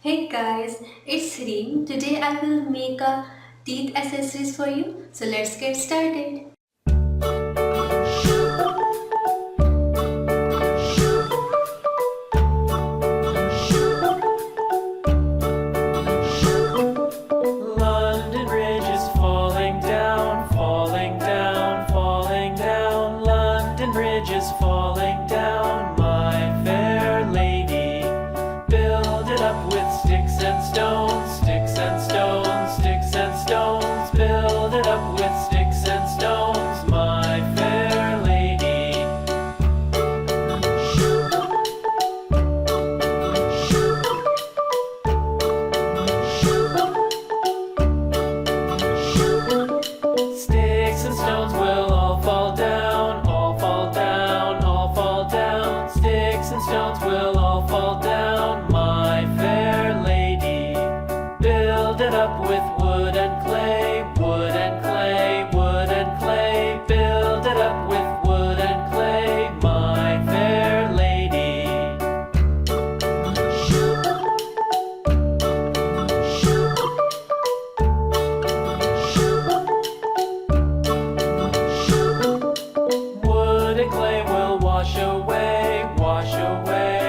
Hey guys, it's Hareem. Today I will make a teeth accessories for you. So let's get started. London Bridge is falling down, falling down, falling down. London Bridge is falling down, my fair lady. Build it up with sticks and stones, sticks and stones, sticks and stones. Build it up with sticks and stones, my fair lady. Sticks and stones will all fall down, all fall down, all fall down. Sticks and stones will all fall down, my fair lady. Build it up with wood and clay, wood and clay, wood and clay. Build it up with wood and clay, my fair lady. Wood and clay will wash away, wash away,